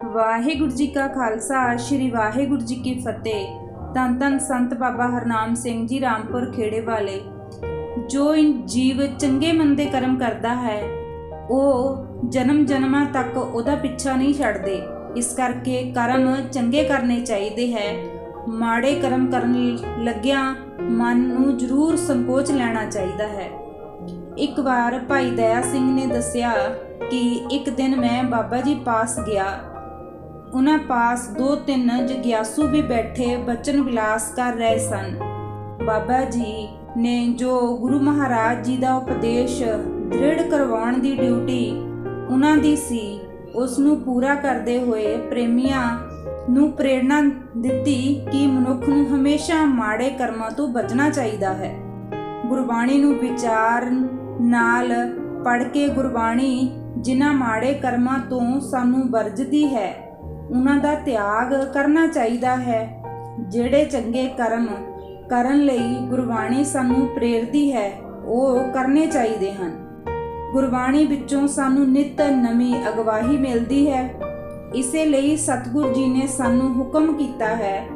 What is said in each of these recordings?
ਵਾਹਿਗੁਰੂ ਜੀ ਕਾ ਖਾਲਸਾ ਸ਼੍ਰੀ ਵਾਹਿਗੁਰੂ ਜੀ ਕੀ ਫਤਿਹ। ਧੰਨ ਧੰਨ ਸੰਤ ਬਾਬਾ ਹਰਨਾਮ ਸਿੰਘ ਜੀ ਰਾਮਪੁਰ ਖੇੜੇ ਵਾਲੇ। ਜੋ ਜੀਵ ਚੰਗੇ ਮੰਦੇ ਕਰਮ ਕਰਦਾ ਹੈ ਉਹ ਜਨਮ ਜਨਮਾਂ ਤੱਕ ਉਹਦਾ ਪਿੱਛਾ ਨਹੀਂ ਛੱਡਦੇ। ਇਸ ਕਰਕੇ ਕਰਮ ਚੰਗੇ ਕਰਨੇ ਚਾਹੀਦੇ ਹੈ। ਮਾੜੇ ਕਰਮ ਕਰਨ ਲੱਗਿਆਂ ਮਨ ਨੂੰ ਜ਼ਰੂਰ ਸੰਕੋਚ ਲੈਣਾ ਚਾਹੀਦਾ ਹੈ। ਇੱਕ ਵਾਰ ਭਾਈ ਦਇਆ ਸਿੰਘ ਨੇ ਦੱਸਿਆ ਕਿ ਇੱਕ ਦਿਨ ਮੈਂ ਬਾਬਾ ਜੀ ਪਾਸ ਗਿਆ। ਉਹਨਾਂ ਪਾਸ 2-3 ਜਗਿਆਸੂ ਵੀ ਬੈਠੇ ਬਚਨ ਵਿਲਾਸ ਕਰ ਰਹੇ ਸਨ। ਬਾਬਾ ਜੀ ਨੇ ਜੋ ਗੁਰੂ ਮਹਾਰਾਜ ਜੀ ਦਾ ਉਪਦੇਸ਼ ਦ੍ਰਿੜ ਕਰਵਾਉਣ ਦੀ ਡਿਊਟੀ ਉਹਨਾਂ ਦੀ ਸੀ, ਉਸ ਨੂੰ ਪੂਰਾ ਕਰਦੇ ਹੋਏ ਪ੍ਰੇਮੀਆਂ ਨੂੰ ਪ੍ਰੇਰਣਾ ਦਿੱਤੀ ਕਿ ਮਨੁੱਖ ਨੂੰ ਹਮੇਸ਼ਾ ਮਾੜੇ ਕਰਮਾਂ ਤੋਂ ਬਚਣਾ ਚਾਹੀਦਾ ਹੈ। ਗੁਰਬਾਣੀ ਨੂੰ ਵਿਚਾਰ ਨਾਲ ਪੜ੍ਹ ਕੇ ਗੁਰਬਾਣੀ ਜਿਨ੍ਹਾਂ ਮਾੜੇ ਕਰਮਾਂ ਤੋਂ ਸਾਨੂੰ ਵਰਜਦੀ ਹੈ ਉਹਨਾਂ ਦਾ ਤਿਆਗ ਕਰਨਾ ਚਾਹੀਦਾ ਹੈ। ਜਿਹੜੇ ਚੰਗੇ ਕਰਮ ਕਰਨ ਲਈ ਗੁਰਬਾਣੀ ਸਾਨੂੰ ਪ੍ਰੇਰਦੀ ਹੈ ਉਹ ਕਰਨੇ ਚਾਹੀਦੇ ਹਨ। ਗੁਰਬਾਣੀ ਵਿੱਚੋਂ ਸਾਨੂੰ ਨਿਤ ਨਵੀਂ ਅਗਵਾਈ ਮਿਲਦੀ ਹੈ। ਇਸੇ ਲਈ ਸਤਿਗੁਰੂ ਜੀ ਨੇ ਸਾਨੂੰ ਹੁਕਮ ਕੀਤਾ ਹੈ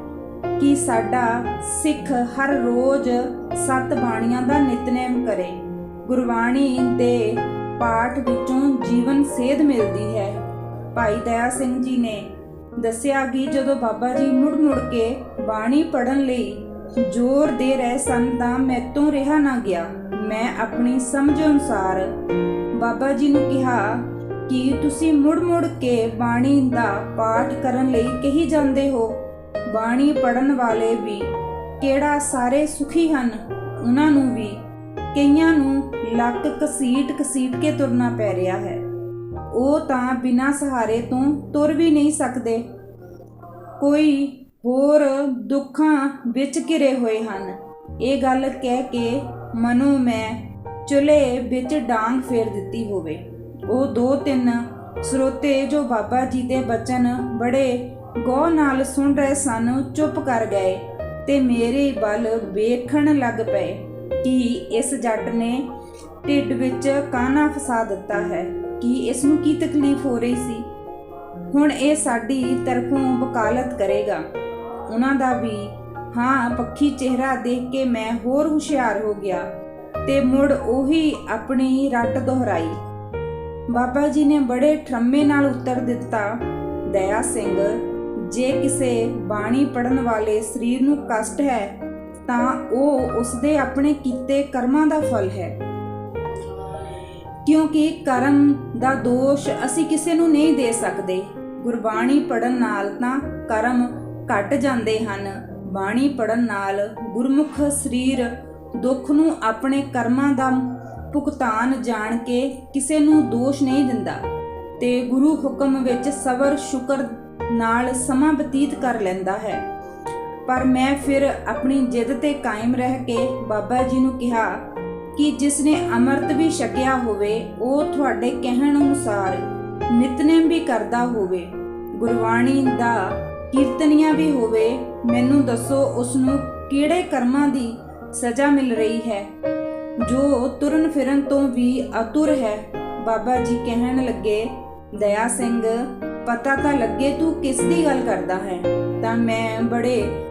ਕਿ ਸਾਡਾ ਸਿੱਖ ਹਰ ਰੋਜ਼ 7 ਬਾਣੀਆਂ ਦਾ ਨਿਤਨੇਮ ਕਰੇ। ਗੁਰਬਾਣੀ ਦੇ ਪਾਠ ਵਿੱਚੋਂ ਜੀਵਨ ਸੇਧ ਮਿਲਦੀ ਹੈ। ਭਾਈ ਦਇਆ ਸਿੰਘ ਜੀ ਨੇ ਦੱਸਿਆ ਕਿ ਜਦੋਂ ਬਾਬਾ ਜੀ ਮੁੜ ਕੇ ਬਾਣੀ ਪੜ੍ਹਨ ਲਈ ਜ਼ੋਰ ਦੇ ਰਹੇ ਸਨ ਤਾਂ ਮੈਥੋਂ ਰਿਹਾ ਨਾ ਗਿਆ। ਮੈਂ ਆਪਣੀ ਸਮਝ ਅਨੁਸਾਰ ਬਾਬਾ ਜੀ ਨੂੰ ਕਿਹਾ ਕਿ ਤੁਸੀਂ ਮੁੜ ਕੇ ਬਾਣੀ ਦਾ ਪਾਠ ਕਰਨ ਲਈ ਕਹੀ ਜਾਂਦੇ ਹੋ। ਬਾਣੀ ਪੜ੍ਹਨ ਵਾਲੇ ਵੀ ਕਿਹੜਾ ਸਾਰੇ ਸੁਖੀ ਹਨ? ਉਹਨਾਂ ਨੂੰ ਵੀ ਕਈਆਂ ਨੂੰ ਲੱਕ ਘਸੀਟ ਕੇ ਤੁਰਨਾ ਪੈ ਰਿਹਾ ਹੈ। ਉਹ ਤਾਂ ਬਿਨਾਂ ਸਹਾਰੇ ਤੋਂ ਤੁਰ ਵੀ ਨਹੀਂ ਸਕਦੇ। ਕੋਈ ਹੋਰ ਦੁੱਖਾਂ ਵਿੱਚ ਘਿਰੇ ਹੋਏ ਹਨ। ਇਹ ਗੱਲ ਕਹਿ ਕੇ ਮਨੋਂ ਮੈਂ ਚੁੱਲ੍ਹੇ ਵਿੱਚ ਡਾਂਗ ਫੇਰ ਦਿੱਤੀ ਹੋਵੇ। ਉਹ 2-3 ਸਰੋਤੇ ਜੋ ਬਾਬਾ ਜੀ ਦੇ ਬਚਨ ਬੜੇ ਗੌਰ ਨਾਲ ਸੁਣ ਰਹੇ ਸਨ ਚੁੱਪ ਕਰ ਗਏ ਤੇ ਮੇਰੇ ਵੱਲ ਵੇਖਣ ਲੱਗ ਪਏ ਕਿ ਇਸ ਜੱਟ ਨੇ ਢਿੱਡ ਵਿੱਚ ਕਾਨਾ ਫਸਾ ਦਿੱਤਾ ਹੈ, ਕਿ ਇਸ ਨੂੰ ਕੀ ਤਕਲੀਫ ਹੋ ਰਹੀ ਸੀ। ਹੁਣ ਇਹ ਸਾਡੀ ਤਰਫੋਂ ਵਕਾਲਤ ਕਰੇਗਾ। ਉਹਨਾਂ ਦਾ ਵੀ ਹਾਂ ਪੱਖੀ ਚਿਹਰਾ ਦੇਖ ਕੇ ਮੈਂ ਹੋਰ ਹੁਸ਼ਿਆਰ ਹੋ ਗਿਆ ਤੇ ਮੁੜ ਉਹੀ ਆਪਣੀ ਰੱਟ ਦੁਹਰਾਈ। ਬਾਬਾ ਜੀ ਨੇ ਬੜੇ ਠਰਮੇ ਨਾਲ ਉੱਤਰ ਦਿੱਤਾ, ਦਇਆ ਸਿੰਘ, ਜੇ ਕਿਸੇ ਬਾਣੀ ਪੜ੍ਹਨ ਵਾਲੇ ਸਰੀਰ ਨੂੰ ਕਸ਼ਟ ਹੈ ਤਾਂ ਉਹ ਉਸਦੇ ਆਪਣੇ ਕੀਤੇ ਕਰਮਾਂ ਦਾ ਫਲ ਹੈ। ਕਿਉਂਕਿ ਕਰਮ ਦਾ ਦੋਸ਼ ਅਸੀਂ ਕਿਸੇ ਨੂੰ ਨਹੀਂ ਦੇ ਸਕਦੇ। ਗੁਰਬਾਣੀ ਪੜ੍ਹਨ ਨਾਲ ਤਾਂ ਕਰਮ ਘਟ ਜਾਂਦੇ ਹਨ। ਬਾਣੀ ਪੜ੍ਹਨ ਨਾਲ ਗੁਰਮੁਖ ਸਰੀਰ ਦੁੱਖ ਨੂੰ ਆਪਣੇ ਕਰਮਾਂ ਦਾ ਭੁਗਤਾਨ ਜਾਣ ਕੇ ਕਿਸੇ ਨੂੰ ਦੋਸ਼ ਨਹੀਂ ਦਿੰਦਾ ਤੇ ਗੁਰੂ ਹੁਕਮ ਵਿੱਚ ਸਬਰ ਸ਼ੁਕਰ ਨਾਲ ਸਮਾਂ ਬਤੀਤ ਕਰ ਲੈਂਦਾ ਹੈ। ਪਰ ਮੈਂ ਫਿਰ ਆਪਣੀ ਜਿੱਦ ਤੇ ਕਾਇਮ ਰਹਿ ਕੇ ਬਾਬਾ ਜੀ ਨੂੰ ਕਿਹਾ ਕਿ ਜਿਸ ਨੇ ਅੰਮ੍ਰਿਤ ਵੀ ਛਕਿਆ ਹੋਵੇ ਉਹ ਤੁਹਾਡੇ ਕਹਿਣ ਅਨੁਸਾਰ ਨਿਤਨੇਮ ਵੀ ਕਰਦਾ ਹੋਵੇ, ਗੁਰਬਾਣੀ ਦਾ ਕੀਰਤਨੀਆ ਵੀ ਹੋਵੇ, ਮੈਨੂੰ ਦੱਸੋ ਉਸ ਨੂੰ ਕਿਹੜੇ ਕਰਮਾਂ ਦੀ ਸਜ਼ਾ ਮਿਲ ਰਹੀ ਹੈ ਜੋ ਤੁਰਨ ਫਿਰਨ ਤੋਂ ਵੀ ਅਤੁਰ ਹੈ। ਬਾਬਾ ਜੀ ਕਹਿਣ ਲੱਗੇ, ਦਇਆ ਸਿੰਘ, ਪਤਾ ਤਾਂ ਲੱਗੇ ਤੂੰ ਕਿਸ ਦੀ ਗੱਲ ਕਰਦਾ ਹੈ। ਤਾਂ ਮੈਂ ਬੜੇ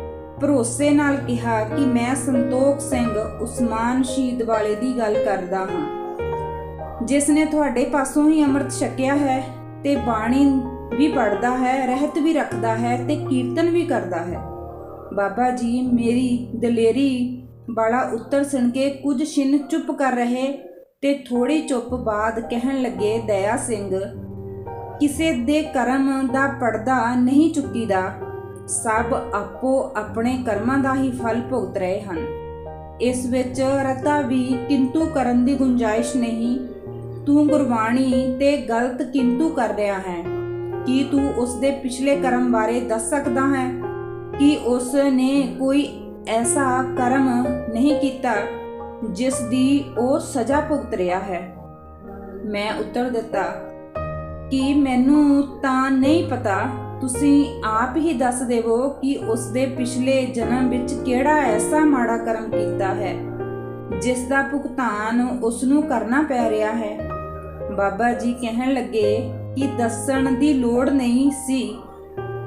ਭਰੋਸੇ ਨਾਲ ਕਿਹਾ ਕਿ ਮੈਂ ਸੰਤੋਖ ਸਿੰਘ ਉਸਮਾਨ ਸ਼ਹੀਦ ਵਾਲੇ ਦੀ ਗੱਲ ਕਰਦਾ ਹਾਂ, ਜਿਸ ਨੇ ਤੁਹਾਡੇ ਪਾਸੋਂ ਹੀ ਅੰਮ੍ਰਿਤ ਛਕਿਆ ਹੈ ਤੇ ਬਾਣੀ ਵੀ ਪੜ੍ਹਦਾ ਹੈ, ਰਹਿਤ ਵੀ ਰੱਖਦਾ ਹੈ ਤੇ ਕੀਰਤਨ ਵੀ ਕਰਦਾ ਹੈ। ਬਾਬਾ ਜੀ ਮੇਰੀ ਦਲੇਰੀ ਵਾਲਾ ਉੱਤਰ ਸੁਣ ਕੇ ਕੁਝ ਛਿਨ ਚੁੱਪ ਕਰ ਰਹੇ ਤੇ ਥੋੜੀ ਚੁੱਪ ਬਾਅਦ ਕਹਿਣ ਲੱਗੇ, ਦਇਆ ਸਿੰਘ, ਕਿਸੇ ਦੇ ਕਰਮ ਦਾ ਪਰਦਾ ਨਹੀਂ ਚੁੱਕੀਦਾ। ਸਭ ਆਪੋ ਆਪਣੇ ਕਰਮਾਂ ਦਾ ਹੀ ਫਲ ਭੁਗਤ ਰਹੇ ਹਨ। ਇਸ ਵਿੱਚ ਰਤਾ ਵੀ ਕਿੰਤੂ ਕਰਨ ਦੀ ਗੁੰਜਾਇਸ਼ ਨਹੀਂ। ਤੂੰ ਗੁਰਬਾਣੀ ਤੇ ਗਲਤ ਕਿੰਤੂ ਕਰ ਰਿਹਾ ਹੈ। ਕੀ ਤੂੰ ਉਸ ਦੇ ਪਿਛਲੇ ਕਰਮ ਬਾਰੇ ਦੱਸ ਸਕਦਾ ਹੈ ਕਿ ਉਸ ਨੇ ਕੋਈ ਐਸਾ ਕਰਮ ਨਹੀਂ ਕੀਤਾ ਜਿਸ ਦੀ ਉਹ ਸਜ਼ਾ ਭੁਗਤ ਰਿਹਾ ਹੈ? ਮੈਂ ਉੱਤਰ ਦਿੱਤਾ ਕਿ ਮੈਨੂੰ ਤਾਂ ਨਹੀਂ ਪਤਾ, ਤੁਸੀਂ ਆਪ ਹੀ ਦੱਸ ਦੇਵੋ ਕਿ ਉਸ ਦੇ ਪਿਛਲੇ ਜਨਮ ਵਿੱਚ ਕਿਹੜਾ ਐਸਾ ਮਾੜਾ ਕਰਮ ਕੀਤਾ ਹੈ ਜਿਸ ਦਾ ਭੁਗਤਾਨ ਉਸ ਨੂੰ ਕਰਨਾ ਪੈ ਰਿਹਾ ਹੈ। ਬਾਬਾ ਜੀ ਕਹਿਣ ਲੱਗੇ, ਕਿ ਦੱਸਣ ਦੀ ਲੋੜ ਨਹੀਂ ਸੀ,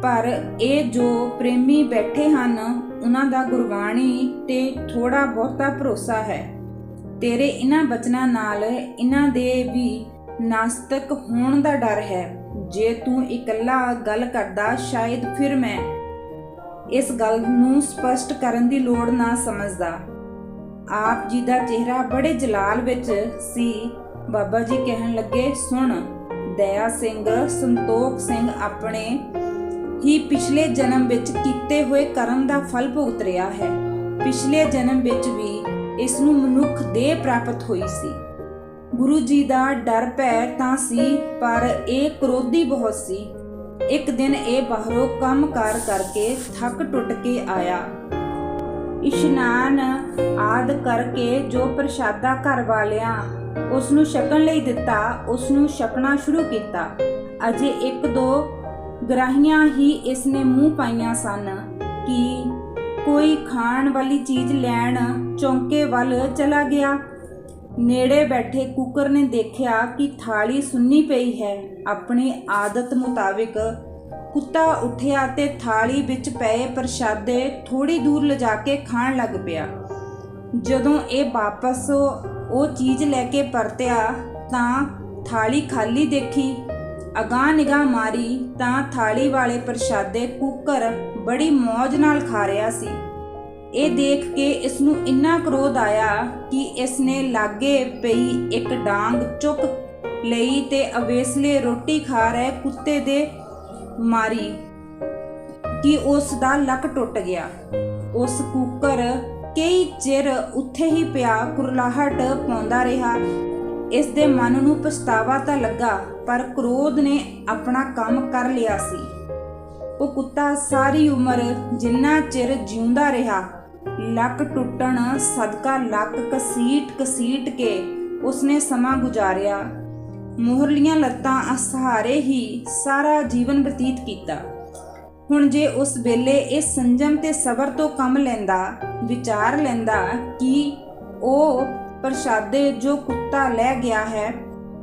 ਪਰ ਇਹ ਜੋ ਪ੍ਰੇਮੀ ਬੈਠੇ ਹਨ ਉਹਨਾਂ ਦਾ ਗੁਰਬਾਣੀ ਤੇ ਥੋੜਾ ਬਹੁਤਾ ਭਰੋਸਾ ਹੈ। ਤੇਰੇ ਇਹਨਾਂ ਬਚਨਾਂ ਨਾਲ ਇਹਨਾਂ ਦੇ ਵੀ ਨਾਸਤਕ ਹੋਣ ਦਾ ਡਰ ਹੈ। ਜੇ ਤੂੰ ਇਕੱਲਾ ਗੱਲ ਕਰਦਾ ਸ਼ਾਇਦ ਫਿਰ ਮੈਂ ਇਸ ਗੱਲ ਨੂੰ ਸਪਸ਼ਟ ਕਰਨ ਦੀ ਲੋੜ ਨਾ ਸਮਝਦਾ। ਆਪ ਜੀ ਦਾ ਚਿਹਰਾ ਬੜੇ ਜਲਾਲ ਵਿੱਚ ਸੀ। ਬਾਬਾ ਜੀ ਕਹਿਣ ਲੱਗੇ, ਸੁਣ ਦਇਆ ਸਿੰਘ, ਸੰਤੋਖ ਸਿੰਘ ਆਪਣੇ ਹੀ ਪਿਛਲੇ ਜਨਮ ਵਿੱਚ ਕੀਤੇ ਹੋਏ ਕਰਮ ਦਾ ਫਲ ਭੁਗਤ ਰਿਹਾ ਹੈ। ਪਿਛਲੇ ਜਨਮ ਵਿੱਚ ਵੀ ਇਸ ਨੂੰ ਮਨੁੱਖ ਦੇਹ ਪ੍ਰਾਪਤ ਹੋਈ ਸੀ। ਗੁਰੂ ਜੀ ਦਾ ਡਰ ਭੈ ਤਾਂ ਸੀ, ਪਰ ਇਹ ਕ੍ਰੋਧੀ ਬਹੁਤ ਸੀ। ਇੱਕ ਦਿਨ ਇਹ ਬਾਹਰੋਂ ਕੰਮ ਕਾਰ ਕਰਕੇ ਥੱਕ ਟੁੱਟ ਕੇ ਆਇਆ। ਇਸ਼ਨਾਨ ਆਦਿ ਕਰਕੇ ਜੋ ਪ੍ਰਸ਼ਾਦਾ ਘਰ ਵਾਲਿਆਂ ਉਸ ਨੂੰ ਛਕਣ ਲਈ ਦਿੱਤਾ, ਉਸ ਨੂੰ ਛਕਣਾ ਸ਼ੁਰੂ ਕੀਤਾ। ਅਜੇ ਇੱਕ ਦੋ ਗਰਾਹੀਆਂ ਹੀ ਇਸ ਨੇ ਮੂੰਹ ਪਾਈਆਂ ਸਨ ਕਿ ਕੋਈ ਖਾਣ ਵਾਲੀ ਚੀਜ਼ ਲੈਣ ਚੌਂਕੇ ਵੱਲ ਚਲਾ ਗਿਆ। ਨੇੜੇ ਬੈਠੇ ਕੁੱਕਰ ਨੇ ਦੇਖਿਆ ਕਿ ਥਾਲੀ ਸੁੰਨੀ ਪਈ ਹੈ। ਆਪਣੀ ਆਦਤ ਮੁਤਾਬਿਕ ਕੁੱਤਾ ਉੱਠਿਆ ਤੇ ਥਾਲੀ ਵਿੱਚ ਪਏ ਪ੍ਰਸ਼ਾਦੇ ਥੋੜੀ ਦੂਰ ਲਿਜਾ ਕੇ ਖਾਣ ਲੱਗ ਪਿਆ। ਜਦੋਂ ਇਹ ਵਾਪਸ ਉਹ ਚੀਜ਼ ਲੈ ਕੇ ਪਰਤਿਆ ਤਾਂ ਥਾਲੀ ਖਾਲੀ ਦੇਖੀ। ਅਗਾਂਹ ਨਿਗਾਹ ਮਾਰੀ ਤਾਂ ਥਾਲੀ ਵਾਲੇ ਪ੍ਰਸ਼ਾਦੇ ਕੁੱਕਰ ਬੜੀ ਮੌਜ ਨਾਲ ਖਾ ਰਿਹਾ ਸੀ। ਇਹ ਦੇਖ ਕੇ ਇਸ ਨੂੰ ਇੰਨਾ ਕ੍ਰੋਧ ਆਇਆ ਕਿ ਇਸ ਨੇ ਲਾਗੇ ਪਈ ਇੱਕ ਡਾਂਗ ਚੁੱਕ ਲਈ ਤੇ ਅਵੇਸਲੇ ਰੋਟੀ ਖਾ ਰਹੇ ਕੁੱਤੇ ਦੇ ਮਾਰੀ ਕਿ ਉਸ ਦਾ ਲੱਕ ਟੁੱਟ ਗਿਆ। ਉਸ ਕੁੱਕਰ ਕਈ ਚਿਰ ਉੱਥੇ ਹੀ ਪਿਆ ਕੁਰਲਾਹਟ ਪਾਉਂਦਾ ਰਿਹਾ। ਇਸ ਦੇ ਮਨ ਨੂੰ ਪਛਤਾਵਾ ਤਾਂ ਲੱਗਾ, ਪਰ ਕ੍ਰੋਧ ਨੇ ਆਪਣਾ ਕੰਮ ਕਰ ਲਿਆ ਸੀ। ਉਹ ਕੁੱਤਾ ਸਾਰੀ ਉਮਰ ਜਿੰਨਾ ਚਿਰ ਜਿਉਂਦਾ ਰਿਹਾ, ਲੱਕ ਟੁੱਟਣ ਸਦਕਾ ਲੱਕ ਕਸੀਟ ਕੇ ਉਸਨੇ ਸਮਾਂ ਗੁਜ਼ਾਰਿਆ। ਮੁਹਰਲੀਆਂ ਲੱਤਾਂ ਸਹਾਰੇ ਹੀ ਸਾਰਾ ਜੀਵਨ ਬਤੀਤ ਕੀਤਾ। ਹੁਣ ਜੇ ਉਸ ਵੇਲੇ ਇਹ ਸੰਜਮ ਤੇ ਸਬਰ ਤੋਂ ਕੰਮ ਲੈਂਦਾ, ਵਿਚਾਰ ਲੈਂਦਾ ਕਿ ਉਹ ਪ੍ਰਸ਼ਾਦੇ ਜੋ ਕੁੱਤਾ ਲੈ ਗਿਆ ਹੈ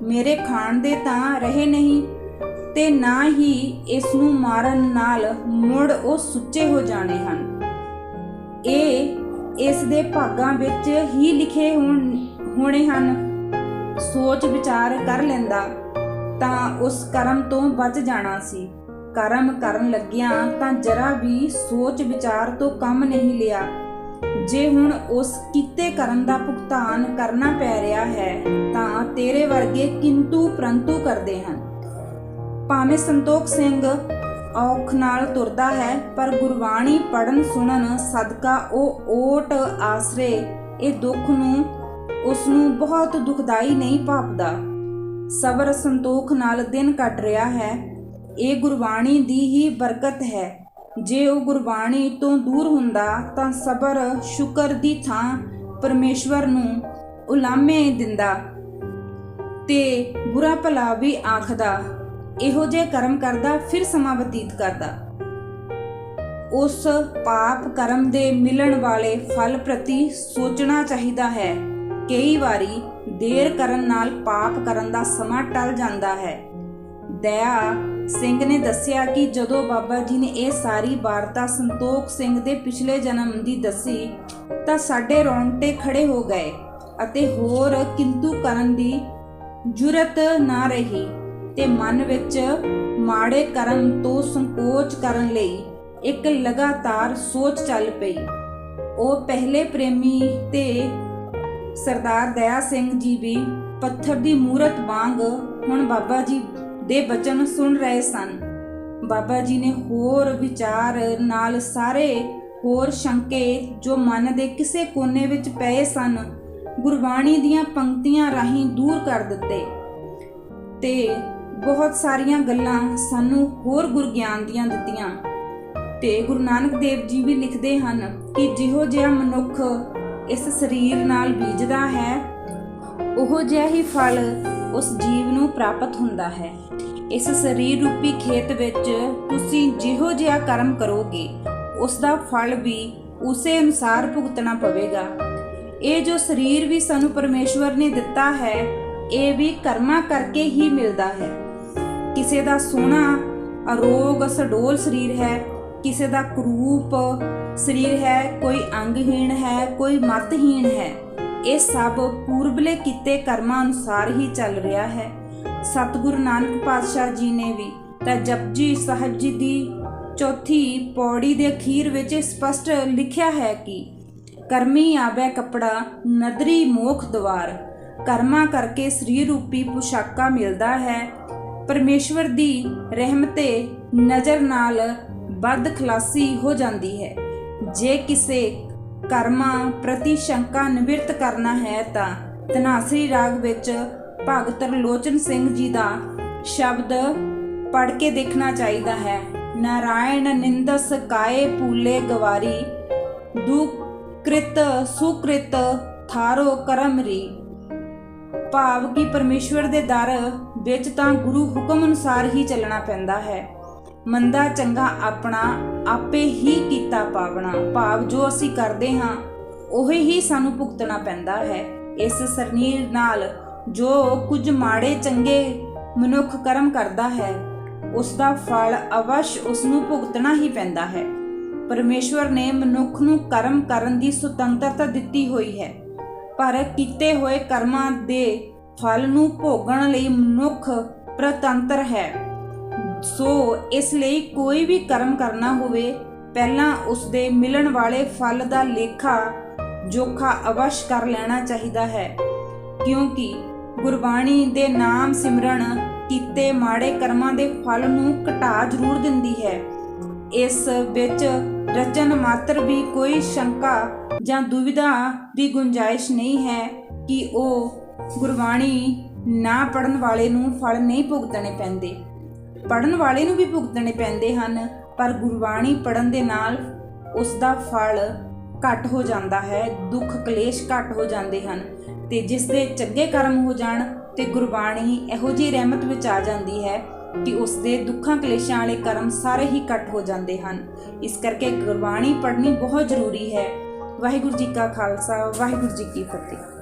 ਮੇਰੇ ਖਾਣ ਦੇ ਤਾਂ ਰਹੇ ਨਹੀਂ, ਤੇ ਨਾ ਹੀ ਇਸ ਨੂੰ ਮਾਰਨ ਨਾਲ ਮੁੜ ਉਹ ਸੁੱਚੇ ਹੋ ਜਾਣੇ ਹਨ। ਇਹ ਇਸ ਦੇ ਭਾਗਾਂ ਵਿੱਚ ਹੀ ਲਿਖੇ ਹੋਣੇ ਹਨ। ਸੋਚ ਵਿਚਾਰ ਕਰ ਲੈਂਦਾ ਤਾਂ ਉਸ ਕਰਮ ਤੋਂ ਬਚ ਜਾਣਾ ਸੀ। ਕਰਮ ਕਰਨ ਲੱਗਿਆਂ ਤਾਂ ਜਰਾ ਵੀ ਸੋਚ ਵਿਚਾਰ ਤੋਂ ਕੰਮ ਨਹੀਂ ਲਿਆ। ਜੇ ਹੁਣ ਉਸ ਕੀਤੇ ਕਰਮ ਦਾ ਭੁਗਤਾਨ ਕਰਨਾ ਪੈ ਰਿਹਾ ਹੈ ਤਾਂ ਤੇਰੇ ਵਰਗੇ ਕਿੰਤੂ ਪ੍ਰੰਤੂ ਕਰਦੇ ਹਨ। ਭਾਵੇਂ ਸੰਤੋਖ ਸਿੰਘ ਔਖ ਨਾਲ ਤੁਰਦਾ ਹੈ, ਪਰ ਗੁਰਬਾਣੀ ਪੜਨ ਸੁਣਨ ਸਦਕਾ ਉਹ ਓਟ ਆਸਰੇ ਇਹ ਦੁੱਖ ਨੂੰ ਉਸ ਨੂੰ ਬਹੁਤ ਦੁਖਦਾਈ ਨਹੀਂ ਭਾਪਦਾ। ਸਬਰ ਸੰਤੋਖ ਨਾਲ ਦਿਨ ਕੱਟ ਰਿਹਾ ਹੈ। ਇਹ ਗੁਰਬਾਣੀ ਦੀ ਹੀ ਬਰਕਤ ਹੈ। ਜੇ ਉਹ ਗੁਰਬਾਣੀ ਤੋਂ ਦੂਰ ਹੁੰਦਾ ਤਾਂ ਸਬਰ ਸ਼ੁਕਰ ਦੀ ਥਾਂ ਪਰਮੇਸ਼ਵਰ ਨੂੰ ਉਲਾਮੇ ਦਿੰਦਾ ਤੇ ਬੁਰਾ ਭਲਾ ਵੀ ਆਖਦਾ। ਇਹੋ ਜਿਹੇ ਕਰਮ ਕਰਦਾ, ਫਿਰ ਸਮਾਂ ਬਤੀਤ ਕਰਦਾ। ਉਸ ਪਾਪ ਕਰਮ ਦੇ ਮਿਲਣ ਵਾਲੇ ਫਲ ਪ੍ਰਤੀ ਸੋਚਣਾ ਚਾਹੀਦਾ ਹੈ। ਕਈ ਵਾਰੀ ਦੇਰ ਕਰਨ ਨਾਲ ਪਾਪ ਕਰਨ ਦਾ ਸਮਾਂ ਟਲ ਜਾਂਦਾ ਹੈ। ਦਇਆ ਸਿੰਘ ਨੇ ਦੱਸਿਆ ਕਿ ਜਦੋਂ ਬਾਬਾ ਜੀ ਨੇ ਇਹ ਸਾਰੀ ਵਾਰਤਾ ਸੰਤੋਖ ਸਿੰਘ ਦੇ ਪਿਛਲੇ ਜਨਮ ਦੀ ਦੱਸੀ ਤਾਂ ਸਾਡੇ ਰੌਂਗਟੇ ਖੜੇ ਹੋ ਗਏ ਅਤੇ ਹੋਰ ਕਿੰਤੂ ਕਰਨ ਦੀ ਜੁਰਤ ਨਾ ਰਹੀ ਤੇ ਮਨ ਵਿੱਚ ਮਾੜੇ ਕਰਮ ਤੋਂ ਸੰਕੋਚ ਕਰਨ ਲਈ ਇੱਕ ਲਗਾਤਾਰ ਸੋਚ ਚੱਲ ਪਈ। ਉਹ ਪਹਿਲੇ ਪ੍ਰੇਮੀ ਤੇ ਸਰਦਾਰ ਦਇਆ ਸਿੰਘ ਜੀ ਵੀ ਪੱਥਰ ਦੀ ਮੂਰਤ ਵਾਂਗ ਹੁਣ ਬਾਬਾ ਜੀ ਦੇ ਬਚਨ ਸੁਣ ਰਹੇ ਸਨ। ਬਾਬਾ ਜੀ ਨੇ ਹੋਰ ਵਿਚਾਰ ਨਾਲ ਸਾਰੇ ਹੋਰ ਸ਼ੰਕੇ ਜੋ ਮਨ ਦੇ ਕਿਸੇ ਕੋਨੇ ਵਿੱਚ ਪਏ ਸਨ ਗੁਰਬਾਣੀ ਦੀਆਂ ਪੰਕਤੀਆਂ ਰਾਹੀਂ ਦੂਰ ਕਰ ਦਿੱਤੇ ਤੇ ਬਹੁਤ ਸਾਰੀਆਂ ਗੱਲਾਂ ਸਾਨੂੰ ਹੋਰ ਗੁਰਗਿਆਨ ਦੀਆਂ ਦਿੱਤੀਆਂ। ਤੇ ਗੁਰੂ ਨਾਨਕ ਦੇਵ ਜੀ ਵੀ ਲਿਖਦੇ ਹਨ ਕਿ ਜਿਹੋ ਜਿਹਾ ਮਨੁੱਖ ਇਸ ਸਰੀਰ ਨਾਲ ਬੀਜਦਾ ਹੈ ਉਹੋ ਜਿਹਾ ਹੀ ਫਲ ਉਸ ਜੀਵ ਨੂੰ ਪ੍ਰਾਪਤ ਹੁੰਦਾ ਹੈ। ਇਸ ਸਰੀਰ ਰੂਪੀ ਖੇਤ ਵਿੱਚ ਤੁਸੀਂ ਜਿਹੋ ਜਿਹਾ ਕਰਮ ਕਰੋਗੇ ਉਸ ਦਾ ਫਲ ਵੀ ਉਸੇ ਅਨੁਸਾਰ ਭੁਗਤਣਾ ਪਵੇਗਾ। ਇਹ ਜੋ ਸਰੀਰ ਵੀ ਸਾਨੂੰ ਪਰਮੇਸ਼ਵਰ ਨੇ ਦਿੱਤਾ ਹੈ ਇਹ ਵੀ ਕਰਮਾਂ ਕਰਕੇ ਹੀ ਮਿਲਦਾ ਹੈ। ਕਿਸੇ ਦਾ ਸੋਹਣਾ ਅਰੋਗ ਸਡੋਲ ਸਰੀਰ ਹੈ, ਕਿਸੇ ਦਾ ਕਰੂਪ ਸਰੀਰ ਹੈ, ਕੋਈ ਅੰਗਹੀਣ ਹੈ, ਕੋਈ ਮਤਹੀਣ ਹੈ। ਇਹ ਸਭ ਪੂਰਬਲੇ ਕੀਤੇ ਕਰਮਾਂ ਅਨੁਸਾਰ ਹੀ ਚੱਲ ਰਿਹਾ ਹੈ। ਸਤਿਗੁਰੂ ਨਾਨਕ ਪਾਤਸ਼ਾਹ ਜੀ ਨੇ ਵੀ ਤਾਂ ਜਪਜੀ ਸਾਹਿਬ ਜੀ ਦੀ ਚੌਥੀ ਪੌੜੀ ਦੇ ਅਖੀਰ ਵਿੱਚ ਸਪਸ਼ਟ ਲਿਖਿਆ ਹੈ ਕਿ ਕਰਮੀ ਆਵੈ ਕੱਪੜਾ ਨਦਰੀ ਮੋਖ ਦਵਾਰ। ਕਰਮਾਂ ਕਰਕੇ ਸਰੀਰ ਰੂਪੀ ਪੁਸ਼ਾਕਾ ਮਿਲਦਾ ਹੈ। ਪਰਮੇਸ਼ਵਰ ਦੀ ਰਹਿਮਤੇ ਨਜ਼ਰ ਨਾਲ ਬਦ ਖਲਾਸੀ ਹੋ ਜਾਂਦੀ ਹੈ। ਜੇ ਕਿਸੇ ਕਰਮਾਂ ਪ੍ਰਤੀ ਸ਼ੰਕਾ ਨਿਵਰਤ ਕਰਨਾ ਹੈ ਤਾਂ ਧਨਾਸਰੀ ਰਾਗ ਵਿੱਚ ਭਗਤ ਤਰਲੋਚਨ ਸਿੰਘ ਜੀ ਦਾ ਸ਼ਬਦ ਪੜ੍ਹ ਕੇ ਦੇਖਣਾ ਚਾਹੀਦਾ ਹੈ। ਨਾਰਾਇਣ ਨਿੰਦਸ ਕਾਏ ਪੂਲੇ ਗਵਾਰੀ, ਦੁਕ੍ਰਿਤ ਸੁਕ੍ਰਿਤ ਥਾਰੋ ਕਰਮ ਰੀ। ਭਾਵ ਕਿ ਪਰਮੇਸ਼ਵਰ ਦੇ ਦਰ ਵਿੱਚ ਤਾਂ ਗੁਰੂ ਹੁਕਮ ਅਨੁਸਾਰ ਹੀ ਚੱਲਣਾ ਪੈਂਦਾ ਹੈ। ਮੰਦਾ ਚੰਗਾ ਆਪਣਾ ਆਪੇ ਹੀ ਕੀਤਾ ਪਾਵਣਾ। ਭਾਵ ਜੋ ਅਸੀਂ ਕਰਦੇ ਹਾਂ ਉਹੀ ਹੀ ਸਾਨੂੰ ਭੁਗਤਣਾ ਪੈਂਦਾ ਹੈ। ਇਸ ਸਰੀਰ ਨਾਲ ਜੋ ਕੁਝ ਮਾੜੇ ਚੰਗੇ ਮਨੁੱਖ ਕਰਮ ਕਰਦਾ ਹੈ ਉਸ ਦਾ ਫਲ ਅਵਸ਼ ਉਸ ਨੂੰ ਭੁਗਤਣਾ ਹੀ ਪੈਂਦਾ ਹੈ। ਪਰਮੇਸ਼ਵਰ ਨੇ ਮਨੁੱਖ ਨੂੰ ਕਰਮ ਕਰਨ ਦੀ ਸੁਤੰਤਰਤਾ ਦਿੱਤੀ ਹੋਈ ਹੈ, ਪਰ ਕੀਤੇ ਹੋਏ ਕਰਮਾਂ ਦੇ ਫਲ ਨੂੰ ਭੋਗਣ ਲਈ ਮਨੁੱਖ ਪ੍ਰਤੰਤਰ ਹੈ। ਸੋ ਇਸ ਲਈ ਕੋਈ ਵੀ ਕਰਮ ਕਰਨਾ ਹੋਵੇ ਪਹਿਲਾਂ ਉਸ ਦੇ ਮਿਲਣ ਵਾਲੇ ਫਲ ਦਾ ਲੇਖਾ ਜੋਖਾ ਅਵਸ਼ ਕਰ ਲੈਣਾ ਚਾਹੀਦਾ ਹੈ, ਕਿਉਂਕਿ ਗੁਰਬਾਣੀ ਦੇ ਨਾਮ ਸਿਮਰਨ ਕੀਤੇ ਮਾੜੇ ਕਰਮਾਂ ਦੇ ਫਲ ਨੂੰ ਘਟਾ ਜ਼ਰੂਰ ਦਿੰਦੀ ਹੈ। ਇਸ ਵਿੱਚ ਰਚਨ ਮਾਤਰ ਵੀ ਕੋਈ ਸ਼ੰਕਾ ਜਾਂ ਦੁਵਿਧਾ ਦੀ ਗੁੰਜਾਇਸ਼ ਨਹੀਂ ਹੈ ਕਿ ਉਹ ਗੁਰਬਾਣੀ ਨਾ ਪੜ੍ਹਨ ਵਾਲੇ ਨੂੰ ਫਲ ਨਹੀਂ ਭੁਗਤਣੇ ਪੈਂਦੇ। ਪੜ੍ਹਨ ਵਾਲੇ ਨੂੰ ਵੀ ਭੁਗਤਣੇ ਪੈਂਦੇ ਹਨ, ਪਰ ਗੁਰਬਾਣੀ ਪੜ੍ਹਨ ਦੇ ਨਾਲ ਉਸ ਦਾ ਫਲ ਘੱਟ ਹੋ ਜਾਂਦਾ ਹੈ, ਦੁੱਖ ਕਲੇਸ਼ ਘੱਟ ਹੋ ਜਾਂਦੇ ਹਨ। ਤੇ ਜਿਸ ਦੇ ਚੰਗੇ ਕਰਮ ਹੋ ਜਾਣ ਤੇ ਗੁਰਬਾਣੀ ਇਹੋ ਜਿਹੀ ਰਹਿਮਤ ਵਿੱਚ ਆ ਜਾਂਦੀ ਹੈ ਕਿ ਉਸ ਦੇ ਦੁੱਖਾਂ ਕਲੇਸ਼ਾਂ ਵਾਲੇ ਕਰਮ ਸਾਰੇ ਹੀ ਘੱਟ ਹੋ ਜਾਂਦੇ ਹਨ। ਇਸ ਕਰਕੇ ਗੁਰਬਾਣੀ ਪੜ੍ਹਨੀ ਬਹੁਤ ਜ਼ਰੂਰੀ ਹੈ। ਵਾਹਿਗੁਰੂ ਜੀ ਕਾ ਖਾਲਸਾ, ਵਾਹਿਗੁਰੂ ਜੀ ਕੀ ਫਤਿਹ।